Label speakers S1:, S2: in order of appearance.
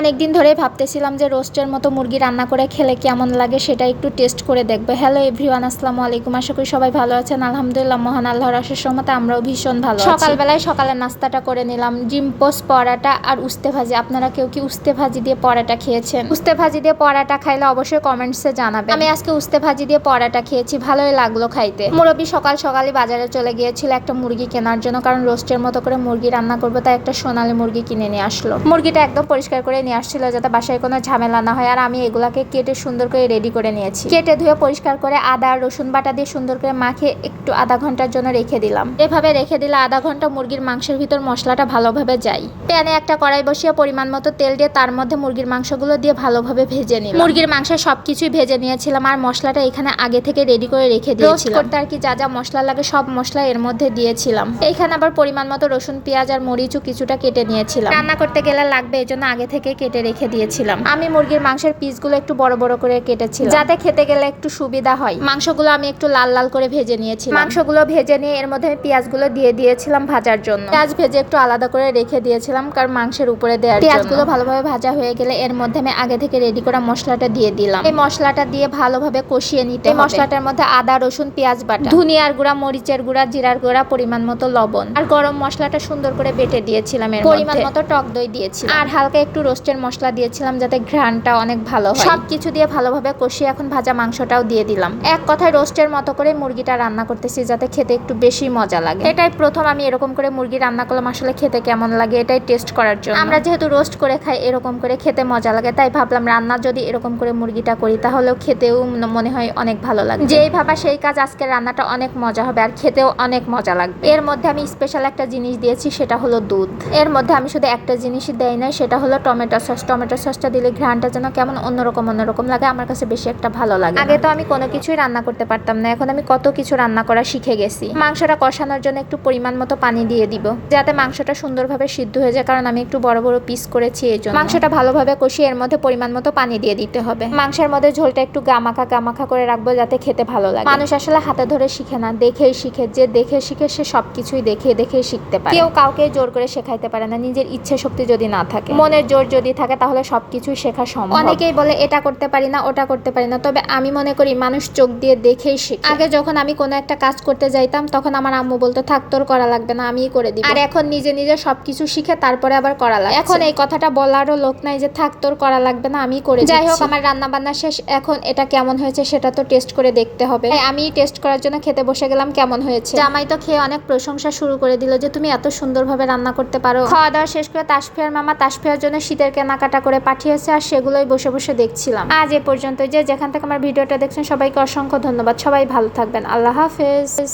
S1: অনেকদিন ধরেই ভাবতেছিলাম যে রোস্টের মতো মুরগি রান্না করে খেলে কেমন লাগে সেটা একটু টেস্ট করে দেখবো। হ্যালো এভরিওয়ান, আসসালামু আলাইকুম। আশা করি সবাই ভালো আছেন। আলহামদুলিল্লাহ, মহান আল্লাহর অশেষ রহমতে আমরাও ভীষণ ভালো আছি। সকালবেলায় সকালের নাস্তাটা করে নিলাম, ডিম পোস্ট, পরাটা আর উস্তে ভাজি। আপনারা কেউ কি উস্তে ভাজি দিয়ে পরাটা খেয়েছেন? উস্তে ভাজি দিয়ে পরাটা খাইলে অবশ্যই কমেন্টসে জানাবেন। আমি আজকে উস্তে ভাজি দিয়ে পরাটা খেয়েছি, ভালোই লাগলো খাইতে। মুরব্বি সকাল সকালই বাজারে চলে গিয়েছিল একটা মুরগি কেনার জন্য, কারণ রোস্টের মতো করে মুরগি রান্না করবো, তাই একটা সোনালী মুরগি কিনে নিয়ে আসলো। মুরগিটা একদম পরিষ্কার করে নিয়ে আসছিল যাতে বাসায় কোনো ঝামেলা না হয়। আর আমি এগুলাকে কেটে সুন্দর করে রেডি করে নিয়েছি। কেটে ধুয়ে পরিষ্কার করে আদা রসুন বাটা দিয়ে সুন্দর করে মাখিয়ে একটু আধা ঘন্টার জন্য রেখে দিলাম। এভাবে রেখে দিলে আধা ঘন্টা মুরগির মাংসের ভিতর মশলাটা ভালোভাবে যায়। প্যানে একটা কড়াই বসিয়ে পরিমাণ মতো তেল দিয়ে তার মধ্যে মুরগির মাংসগুলো দিয়ে ভালোভাবে ভেজে নিলাম। মুরগির মাংসের সবকিছুই ভেজে নিয়েছিলাম আর মশলাটা এখানে আগে থেকে রেডি করে রেখে দিয়েছিলাম। রোস্ট করতে আর কি যা যা মশলা লাগে সব মশলা এর মধ্যে দিয়েছিলাম। এইখানে আবার পরিমাণ মতো রসুন পেঁয়াজ আর মরিচও কিছুটা কেটে নিয়েছিলাম। রান্না করতে গেলে লাগবে, এজন্য আগে থেকে কেটে রেখে দিয়েছিলাম। আমি মুরগির মাংসের পিসগুলো একটু বড় বড় করে কেটেছিলাম যাতে খেতে গেলে একটু সুবিধা হয়। মাংসগুলো আমি একটু লাল লাল করে ভেজে নিয়েছিলাম। মাংসগুলো ভেজে নিয়ে এর মধ্যে আমি পেঁয়াজগুলো দিয়ে দিয়েছিলাম ভাজার জন্য। পেঁয়াজ ভেজে একটু আলাদা করে রেখে দিয়েছিলাম কারণ মাংসের উপরে দেওয়ার জন্য। পেঁয়াজগুলো ভালোভাবে ভাজা হয়ে গেলে এর মধ্যে আমি আগে থেকে রেডি করা মশলাটা দিয়ে দিলাম। এই মশলাটা দিয়ে ভালোভাবে কষিয়ে নিতে হবে। মশলাটার মধ্যে আদা রসুন পেঁয়াজ বাটা, ধনিয়ার গুঁড়া, মরিচের গুঁড়া, জিরার গুঁড়া, পরিমাণ মতো লবণ আর গরম মশলাটা সুন্দর করে বেটে দিয়েছিলাম। এর পরিমাণ মতো টক দই দিয়েছিলাম আর হালকা একটু রোস্টের মশলা দিয়েছিলাম যাতে ঘ্রাণটা অনেক ভালো হয়। সবকিছু দিয়ে ভালোভাবে কষিয়ে এখন ভাজা মাংসটাও দিয়ে দিলাম। এক কথায় রোস্টের মতো করে মুরগিটা রান্না করতেছি যাতে খেতে একটু বেশি মজা লাগে। এটাই প্রথম আমি এরকম করে মুরগি রান্না করলাম, আসলে খেতে কেমন লাগে এটাই টেস্ট করার জন্য। আমরা যেহেতু রোস্ট করে খাই, এরকম করে খেতে মজা লাগে, তাই ভাবলাম রান্না যদি এরকম করে মুরগিটা করি তাহলেও খেতেও মনে হয় অনেক ভালো লাগে। যেই ভাবা সেই কাজ, আজকের রান্নাটা অনেক মজা হবে আর খেতেও অনেক মজা লাগবে। এর মধ্যে আমি স্পেশাল একটা জিনিস দিয়েছি, সেটা হলো দুধ। এর মধ্যে আমি শুধু একটা জিনিসই দেই না, সেটা হলো টমেটো সস। টমেটো সসটা দিলে ঘ্রাণটা যেন কেমন অন্যরকম লাগে, আমার কাছে বেশি একটা ভালো লাগে। আগে তো আমি কোনো কিছুই রান্না করতে পারতাম না, এখন আমি কত কিছু রান্না করা শিখে গেছি। মাংসটা কষানোর জন্য একটু পরিমাণ মতো পানি দিয়ে দিব যাতে মাংসটা সুন্দরভাবে সিদ্ধ হয়ে যায়, কারণ আমি একটু বড় বড় পিস করেছি এই জন্য। মাংসটা ভালোভাবে কষিয়ে এর মধ্যে পরিমাণ মতো পানি দিয়ে দিতে হবে। মাংসের মধ্যে ঝোলটা একটু গামাখা করে রাখবো যাতে খেতে ভালো লাগে। মানুষ আসলে হাতে ধরে শিখে না, দেখেই শিখে। যে দেখে শিখে সে সবকিছুই দেখে শিখতে পারে। কেউ কাউকে জোর করে শেখাইতে পারে না। নিজের ইচ্ছে শক্তি যদি না থাকে, মনের জোর যদি থাকে, তাহলে সবকিছুই শেখা সম্ভব। অনেকেই বলে এটা করতে পারি না, ওটা করতে পারি না, তবে আমি মনে করি মানুষ চোখ দিয়ে দেখেই শিখে। আগে যখন আমি কোনো একটা কাজ করতে যাইতাম তখন আমার আম্মু বলতো থাক তোর করা লাগবে না, আমিই করে দিব। আর এখন নিজে নিজে সবকিছু শিখে তারপরে আবার করা লাগে। এখন এই কথাটা বলারও লোক নাই যে থাক তোর করা লাগবে না, আমিই করে দিচ্ছি। যাই হোক, আমার রান্না বান্না শেষ। এখন এটা কেমন হয়েছে সেটা তো টেস্ট করে দেখতে হবে। আমি টেস্ট করার জন্য খেতে বসে গেলাম। কেমন হয়েছে? জামাই তো খেয়ে অনেক প্রশংসা শুরু করে দিল যে তুমি এত সুন্দরভাবে রান্না করতে পারো। খাওয়া দাওয়া শেষ করে তাসফিয়ার মামা তাসফিয়ার জন্য শীতের কেনাকাটা করে পাঠিয়েছে আর সেগুলোই বসে বসে দেখছিলাম। আজ এ পর্যন্ত। যে যেখান থেকে আমার ভিডিওটা দেখছেন সবাইকে অসংখ্য ধন্যবাদ। সবাই ভালো থাকবেন। আল্লাহ হাফেজ।